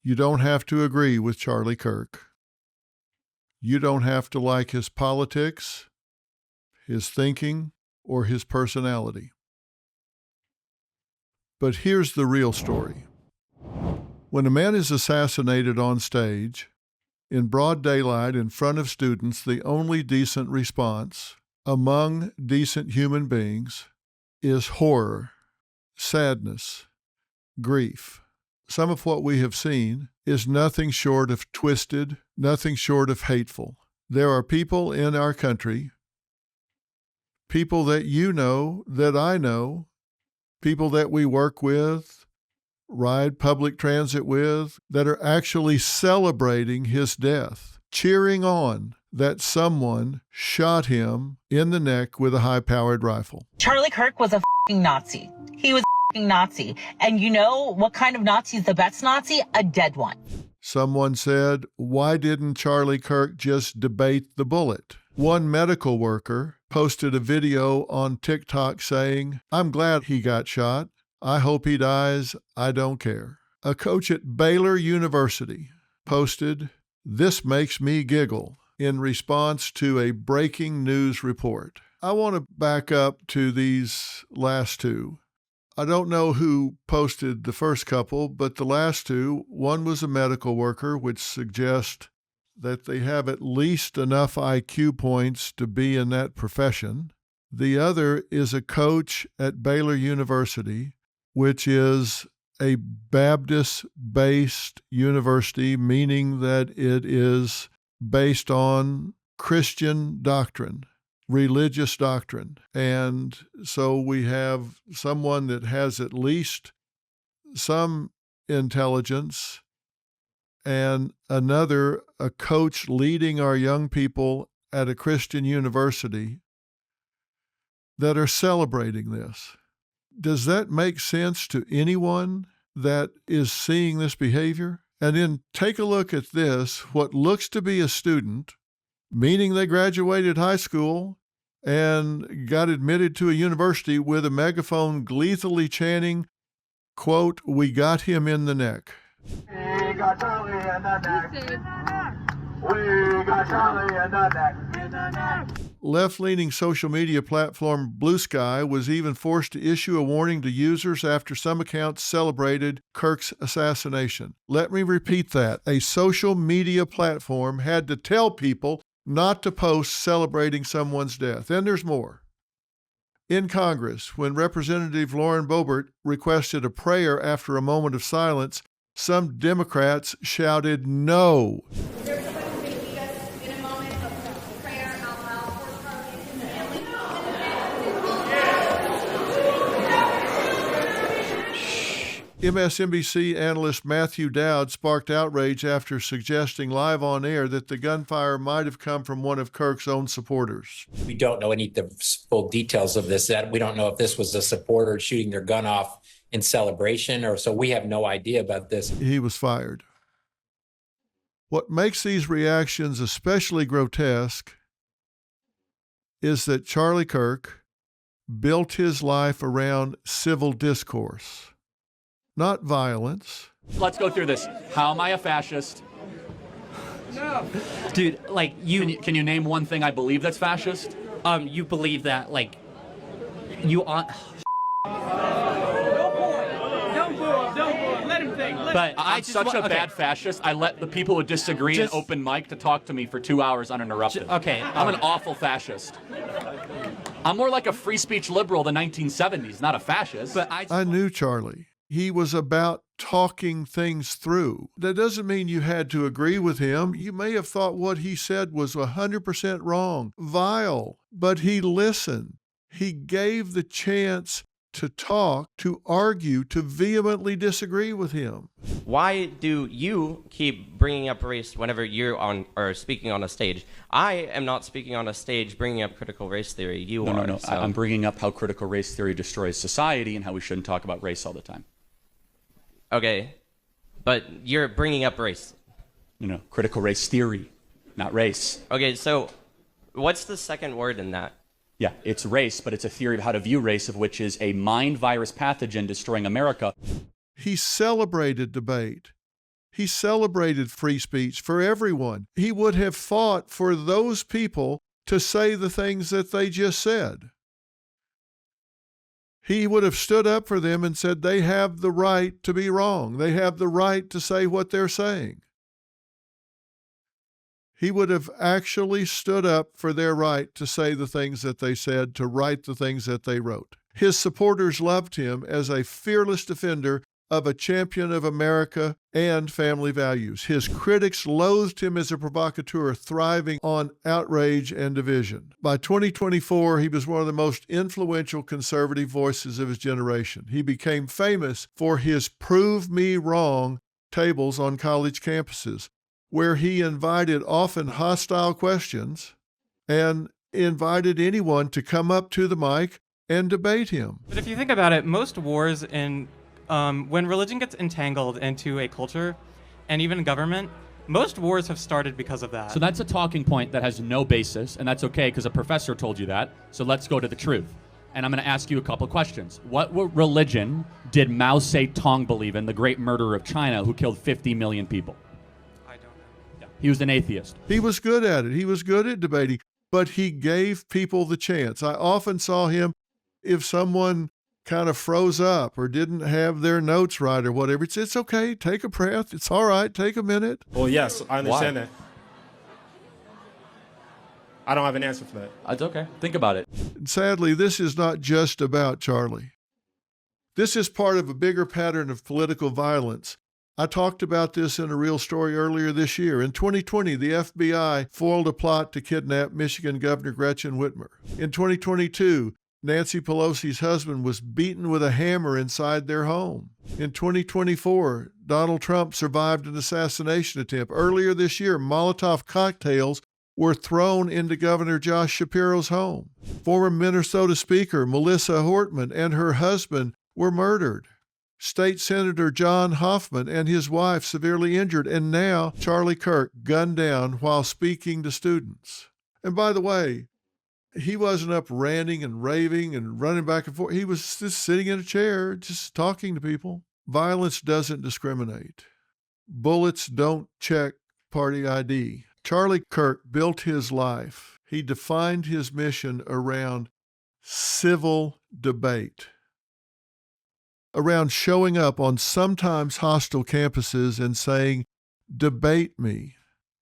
You don't have to agree with Charlie Kirk. You don't have to like his politics, his thinking, or his personality. But here's the real story. When a man is assassinated on stage, in broad daylight in front of students, the only decent response among decent human beings is horror, sadness, grief. Some of what we have seen is nothing short of twisted, nothing short of hateful. There are people in our country, people that you know, that I know, people that we work with, ride public transit with, that are actually celebrating his death, cheering on that someone shot him in the neck with a high-powered rifle. Charlie Kirk was a f***ing Nazi. He was a f***ing Nazi. And you know what kind of Nazi is the best Nazi? A dead one. Someone said, why didn't Charlie Kirk just debate the bullet? One medical worker posted a video on TikTok saying, I'm glad he got shot. I hope he dies. I don't care. A coach at Baylor University posted, this makes me giggle, in response to a breaking news report. I want to back up to these last two. I don't know who posted the first couple, but the last two, one was a medical worker, which suggests that they have at least enough IQ points to be in that profession. The other is a coach at Baylor University, which is a Baptist-based university, meaning that it is based on Christian doctrine, religious doctrine. And so we have someone that has at least some intelligence, and another, a coach leading our young people at a Christian university that are celebrating this. Does that make sense to anyone that is seeing this behavior? And then take a look at this, what looks to be a student, meaning they graduated high school and got admitted to a university with a megaphone gleefully chanting, quote, we got him in the neck. We got Charlie in the neck. We got Charlie in the neck. Left-leaning social media platform Blue Sky was even forced to issue a warning to users after some accounts celebrated Kirk's assassination. Let me repeat that. A social media platform had to tell people not to post celebrating someone's death. And there's more. In Congress, when Representative Lauren Boebert requested a prayer after a moment of silence, some Democrats shouted no. MSNBC analyst Matthew Dowd sparked outrage after suggesting live on air that the gunfire might have come from one of Kirk's own supporters. We don't know any of the full details of this. That we don't know if this was a supporter shooting their gun off in celebration, or so we have no idea about this. He was fired. What makes these reactions especially grotesque is that Charlie Kirk built his life around civil discourse, not violence. Let's go through this. How am I a fascist? No. Dude, like Can you name one thing I believe that's fascist? You believe that, like, you on. Don't let him think. But I'm such a bad fascist. I let the people who disagree in open mic to talk to me for 2 hours uninterrupted. Okay. I'm an awful fascist. I'm more like a free speech liberal of the 1970s, not a fascist. But I knew Charlie. He was about talking things through. That doesn't mean you had to agree with him. You may have thought what he said was 100% wrong, vile, but he listened. He gave the chance to talk, to argue, to vehemently disagree with him. Why do you keep bringing up race whenever you're on or speaking on a stage? I am not speaking on a stage bringing up critical race theory. You are. No. So. I'm bringing up how critical race theory destroys society and how we shouldn't talk about race all the time. Okay, but you're bringing up race. No, critical race theory, not race. Okay, so what's the second word in that? Yeah, it's race, but it's a theory of how to view race, of which is a mind virus pathogen destroying America. He celebrated debate. He celebrated free speech for everyone. He would have fought for those people to say the things that they just said. He would have stood up for them and said they have the right to be wrong. They have the right to say what they're saying. He would have actually stood up for their right to say the things that they said, to write the things that they wrote. His supporters loved him as a fearless defender of a champion of America and family values. His critics loathed him as a provocateur, thriving on outrage and division. By 2024, he was one of the most influential conservative voices of his generation. He became famous for his Prove Me Wrong tables on college campuses, where he invited often hostile questions and invited anyone to come up to the mic and debate him. But if you think about it, most wars when religion gets entangled into a culture and even government, most wars have started because of that. So that's a talking point that has no basis, and that's okay because a professor told you that. So let's go to the truth. And I'm going to ask you a couple questions. What religion did Mao Zedong believe in, the great murderer of China who killed 50 million people? I don't know. Yeah. He was an atheist. He was good at it. He was good at debating, but he gave people the chance. I often saw him, if someone kind of froze up or didn't have their notes right or whatever, it's okay, take a breath, it's all right, take a minute. Well, yes, I understand that. I don't have an answer for that. It's okay. Think about it. And sadly, this is not just about Charlie. This is part of a bigger pattern of political violence. I talked about this in a real story earlier this year. In 2020, the FBI foiled a plot to kidnap Michigan Governor Gretchen Whitmer. In 2022, Nancy Pelosi's husband was beaten with a hammer inside their home. In 2024, Donald Trump survived an assassination attempt. Earlier this year, Molotov cocktails were thrown into Governor Josh Shapiro's home. Former Minnesota Speaker Melissa Hortman and her husband were murdered. State Senator John Hoffman and his wife severely injured. And now Charlie Kirk gunned down while speaking to students. And by the way, he wasn't up ranting and raving and running back and forth. He was just sitting in a chair, just talking to people. Violence doesn't discriminate. Bullets don't check party ID. Charlie Kirk built his life. He defined his mission around civil debate, around showing up on sometimes hostile campuses and saying, "Debate me."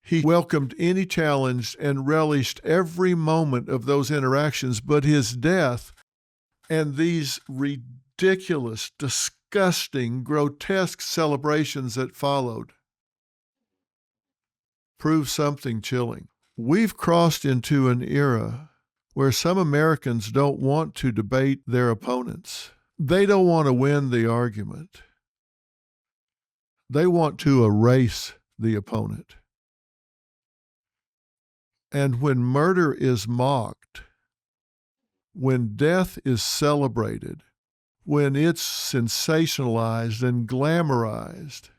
He welcomed any challenge and relished every moment of those interactions, but his death and these ridiculous, disgusting, grotesque celebrations that followed prove something chilling. We've crossed into an era where some Americans don't want to debate their opponents. They don't want to win the argument. They want to erase the opponent. And when murder is mocked, when death is celebrated, when it's sensationalized and glamorized,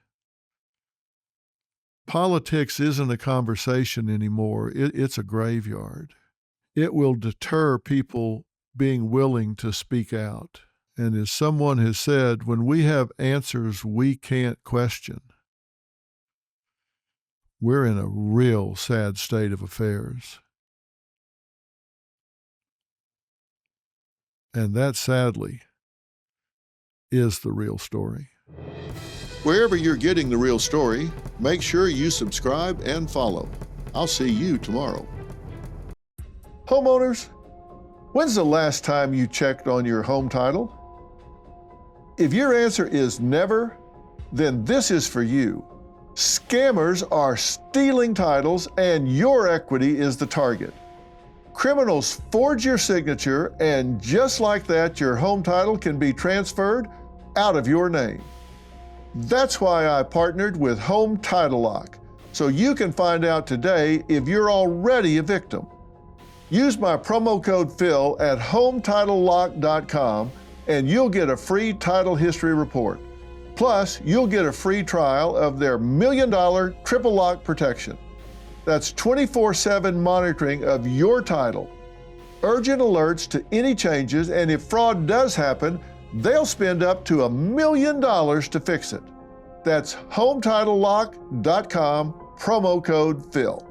politics isn't a conversation anymore. It's a graveyard. It will deter people being willing to speak out. And as someone has said, when we have answers we can't question, we're in a real sad state of affairs. And that, sadly, is the real story. Wherever you're getting The Real Story, make sure you subscribe and follow. I'll see you tomorrow. Homeowners, when's the last time you checked on your home title? If your answer is never, then this is for you. Scammers are stealing titles and your equity is the target. Criminals forge your signature and just like that, your home title can be transferred out of your name. That's why I partnered with Home Title Lock, so you can find out today if you're already a victim. Use my promo code Phil at HometitleLock.com and you'll get a free title history report. Plus, you'll get a free trial of their $1 million triple lock protection. That's 24/7 monitoring of your title. Urgent alerts to any changes, and if fraud does happen, they'll spend up to $1 million to fix it. That's HometitleLock.com, promo code Phil.